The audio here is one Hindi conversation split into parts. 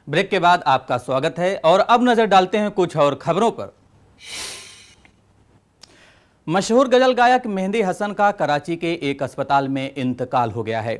ब्रेक के बाद आपका स्वागत है और अब नजर डालते हैं कुछ और खबरों पर। मशहूर गजल गायक मेहंदी हसन का कराची के एक अस्पताल में इंतकाल हो गया है।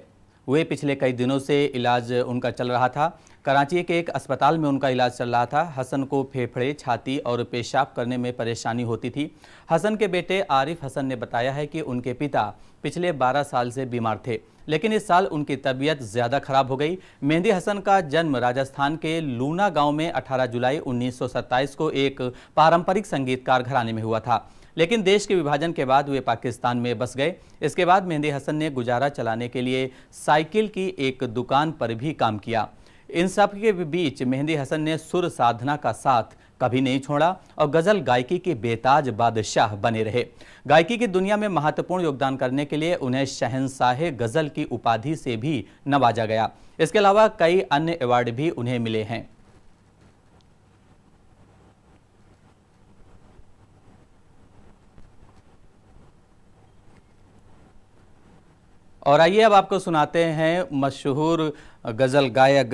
वे पिछले कई दिनों से इलाज उनका चल रहा था। कराची के एक अस्पताल में उनका इलाज चल रहा था। हसन को फेफड़े, छाती और पेशाब करने में परेशानी होती थी। हसन के बेटे आरिफ हसन ने बताया है कि उनके पिता पिछले 12 साल से बीमार थे, लेकिन इस साल उनकी तबीयत ज़्यादा खराब हो गई। मेहंदी हसन का जन्म राजस्थान के लूना गांव में 18 जुलाई 1927 को एक पारंपरिक संगीतकार घराने में हुआ था, लेकिन देश के विभाजन के बाद वे पाकिस्तान में बस गए। इसके बाद मेहंदी हसन ने गुजारा चलाने के लिए साइकिल की एक दुकान पर भी काम किया। इन सब के बीच मेहंदी हसन ने सुर साधना का साथ कभी नहीं छोड़ा और गजल गायकी के बेताज बादशाह बने रहे। गायकी की दुनिया में महत्वपूर्ण योगदान करने के लिए उन्हें शहंशाह गजल की उपाधि से भी नवाजा गया। इसके अलावा कई अन्य अवार्ड भी उन्हें मिले हैं। और आइए अब आपको सुनाते हैं मशहूर गजल गायक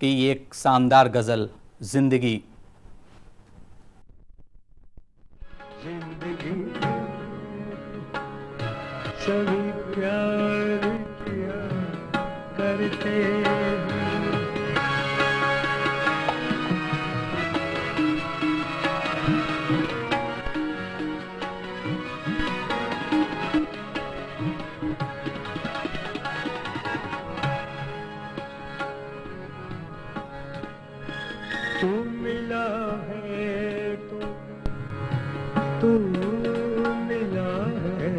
की एक शानदार गजल, जिंदगी। जिंदगी सभी प्यार किया करते तू मिला है तू मिला है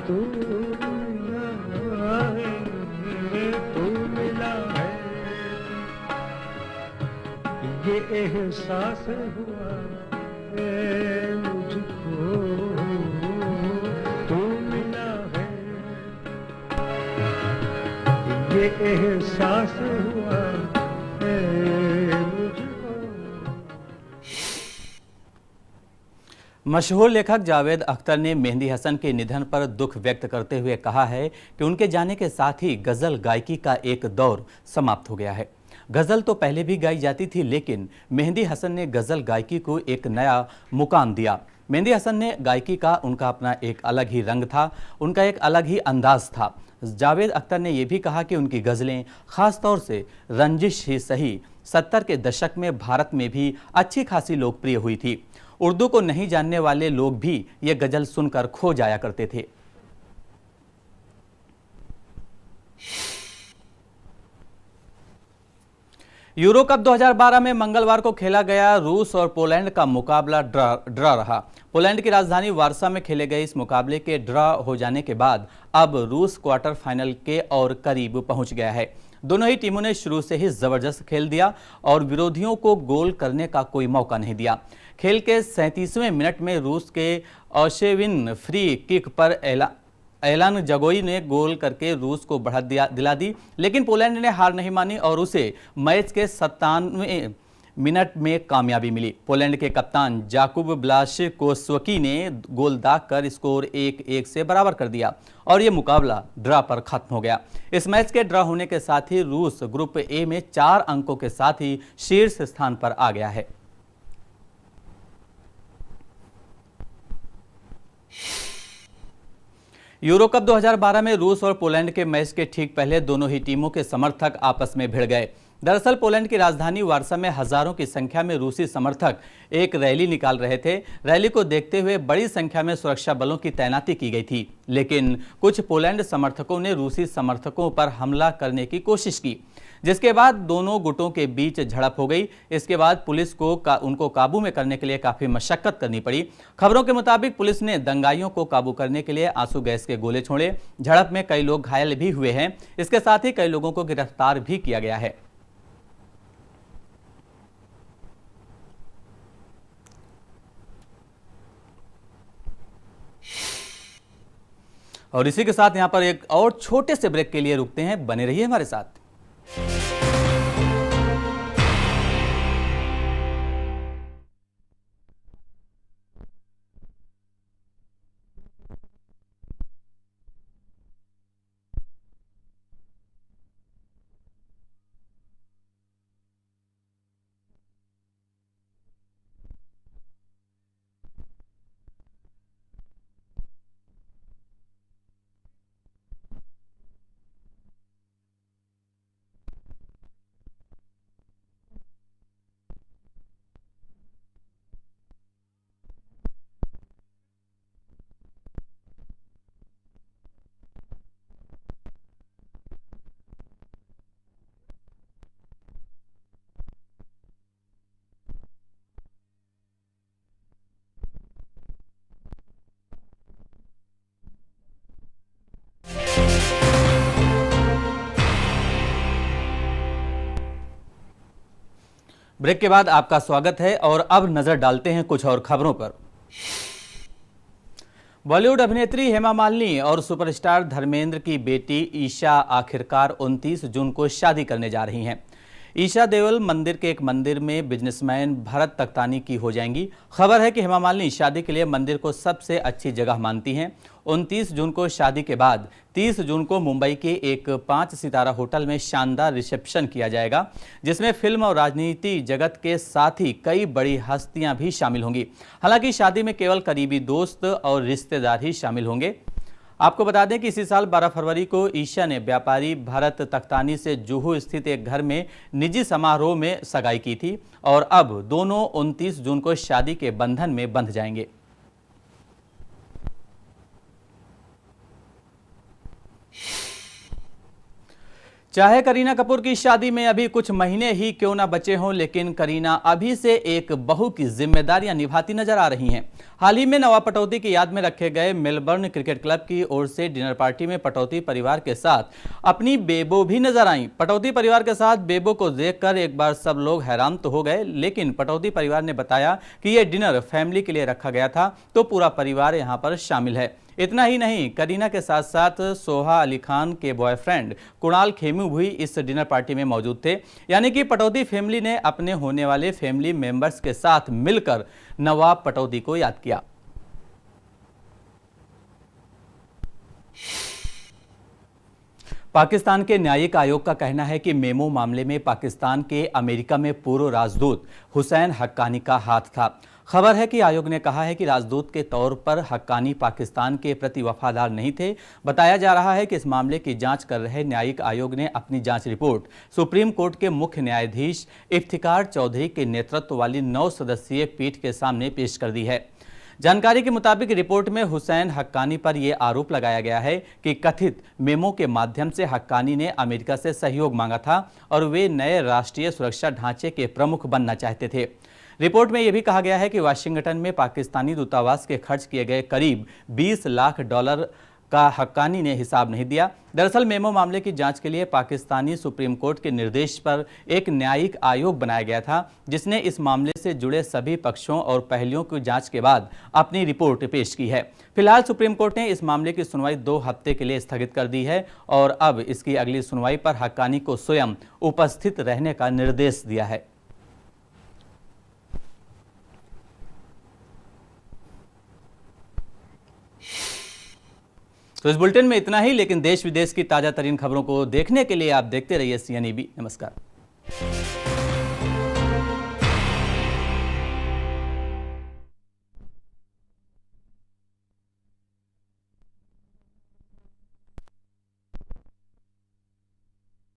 तू मिला है तू मिला है ये एहसास हुआ है मुझको तू मिला है ये एहसास हुआ है मुझको। मशहूर लेखक जावेद अख्तर ने मेहंदी हसन के निधन पर दुख व्यक्त करते हुए कहा है कि उनके जाने के साथ ही गजल गायकी का एक दौर समाप्त हो गया है। गजल तो पहले भी गाई जाती थी, लेकिन मेहंदी हसन ने गजल गायकी को एक नया मुकाम दिया। मेहंदी हसन ने गायकी का उनका अपना एक अलग ही रंग था, उनका एक अलग ही अंदाज था। जावेद अख्तर ने यह भी कहा कि उनकी गज़लें ख़ास तौर से रंजिश ही सही 70 के दशक में भारत में भी अच्छी खासी लोकप्रिय हुई थी। उर्दू को नहीं जानने वाले लोग भी ये गज़ल सुनकर खो जाया करते थे। यूरो कप 2012 में मंगलवार को खेला गया रूस और पोलैंड का मुकाबला ड्रा रहा। पोलैंड की राजधानी वारसा में खेले गए इस मुकाबले के ड्रा हो जाने के बाद अब रूस क्वार्टर फाइनल के और करीब पहुंच गया है। दोनों ही टीमों ने शुरू से ही जबरदस्त खेल दिया और विरोधियों को गोल करने का कोई मौका नहीं दिया। खेल के 37वें मिनट में रूस के ओशेविन फ्री किक पर एलान जगोई ने गोल करके रूस को बढ़त दिला दी, लेकिन पोलैंड ने हार नहीं मानी और उसे मैच के 97वें मिनट में कामयाबी मिली। पोलैंड के कप्तान जाकुब ब्लाशकोस्वकी ने गोल दागकर स्कोर 1-1 से बराबर कर दिया और यह मुकाबला ड्रा पर खत्म हो गया। इस मैच के ड्रा होने के साथ ही रूस ग्रुप ए में 4 अंकों के साथ ही शीर्ष स्थान पर आ गया है। यूरो कप 2012 में रूस और पोलैंड के मैच के ठीक पहले दोनों ही टीमों के समर्थक आपस में भिड़ गए। दरअसल पोलैंड की राजधानी वारसा में हजारों की संख्या में रूसी समर्थक एक रैली निकाल रहे थे। रैली को देखते हुए बड़ी संख्या में सुरक्षा बलों की तैनाती की गई थी, लेकिन कुछ पोलैंड समर्थकों ने रूसी समर्थकों पर हमला करने की कोशिश की, जिसके बाद दोनों गुटों के बीच झड़प हो गई। इसके बाद पुलिस को उनको काबू में करने के लिए काफी मशक्कत करनी पड़ी। खबरों के मुताबिक पुलिस ने दंगाइयों को काबू करने के लिए आंसू गैस के गोले छोड़े। झड़प में कई लोग घायल भी हुए हैं। इसके साथ ही कई लोगों को गिरफ्तार भी किया गया है। और इसी के साथ यहां पर एक और छोटे से ब्रेक के लिए रुकते हैं। बने रहिए हमारे साथ। ब्रेक के बाद आपका स्वागत है और अब नजर डालते हैं कुछ और खबरों पर। बॉलीवुड अभिनेत्री हेमा मालिनी और सुपरस्टार धर्मेंद्र की बेटी ईशा आखिरकार 29 जून को शादी करने जा रही हैं। ईशा देओल मंदिर के एक मंदिर में बिजनेसमैन भरत तख्तानी की हो जाएंगी। खबर है कि हेमा मालिनी शादी के लिए मंदिर को सबसे अच्छी जगह मानती हैं। 29 जून को शादी के बाद 30 जून को मुंबई के एक 5 सितारा होटल में शानदार रिसेप्शन किया जाएगा, जिसमें फिल्म और राजनीति जगत के साथ ही कई बड़ी हस्तियां भी शामिल होंगी। हालांकि शादी में केवल करीबी दोस्त और रिश्तेदार ही शामिल होंगे। आपको बता दें कि इसी साल 12 फरवरी को ईशा ने व्यापारी भरत तख्तानी से जुहू स्थित एक घर में निजी समारोह में सगाई की थी और अब दोनों 29 जून को शादी के बंधन में बंध जाएंगे। चाहे करीना कपूर की शादी में अभी कुछ महीने ही क्यों ना बचे हों, लेकिन करीना अभी से एक बहू की जिम्मेदारियां निभाती नजर आ रही हैं। हाल ही में नवाब पटौदी की याद में रखे गए मेलबर्न क्रिकेट क्लब की ओर से डिनर पार्टी में पटौदी परिवार के साथ अपनी बेबो भी नजर आईं। पटौदी परिवार के साथ बेबो को देखकर एक बार सब लोग हैरान तो हो गए, लेकिन पटौदी परिवार ने बताया कि यह डिनर फैमिली के लिए रखा गया था, तो पूरा परिवार यहां पर शामिल है। इतना ही नहीं, करीना के साथ साथ सोहा अली खान के बॉयफ्रेंड कुणाल खेमू भी इस डिनर पार्टी में मौजूद थे। यानी कि पटौदी फैमिली ने अपने होने वाले फैमिली मेंबर्स के साथ मिलकर नवाब पटौदी को याद किया। पाकिस्तान के न्यायिक आयोग का कहना है कि मेमो मामले में पाकिस्तान के अमेरिका में पूर्व राजदूत हुसैन हक्कानी का हाथ था। खबर है कि आयोग ने कहा है कि राजदूत के तौर पर हक्कानी पाकिस्तान के प्रति वफादार नहीं थे। बताया जा रहा है कि इस मामले की जांच कर रहे न्यायिक आयोग ने अपनी जांच रिपोर्ट सुप्रीम कोर्ट के मुख्य न्यायाधीश इफ्तिकार चौधरी के नेतृत्व वाली 9 सदस्यीय पीठ के सामने पेश कर दी है। जानकारी के मुताबिक रिपोर्ट में हुसैन हक्कानी पर यह आरोप लगाया गया है कि कथित मेमो के माध्यम से हक्कानी ने अमेरिका से सहयोग मांगा था और वे नए राष्ट्रीय सुरक्षा ढांचे के प्रमुख बनना चाहते थे। रिपोर्ट में यह भी कहा गया है कि वाशिंगटन में पाकिस्तानी दूतावास के खर्च किए गए करीब 20 लाख डॉलर का हक्कानी ने हिसाब नहीं दिया। दरअसल मेमो मामले की जांच के लिए पाकिस्तानी सुप्रीम कोर्ट के निर्देश पर एक न्यायिक आयोग बनाया गया था, जिसने इस मामले से जुड़े सभी पक्षों और पहलुओं की जांच के बाद अपनी रिपोर्ट पेश की है। फिलहाल सुप्रीम कोर्ट ने इस मामले की सुनवाई 2 हफ्ते के लिए स्थगित कर दी है और अब इसकी अगली सुनवाई पर हक्कानी को स्वयं उपस्थित रहने का निर्देश दिया है। तो इस बुलेटिन में इतना ही, लेकिन देश विदेश की ताजा तरीन खबरों को देखने के लिए आप देखते रहिए CNEB। नमस्कार।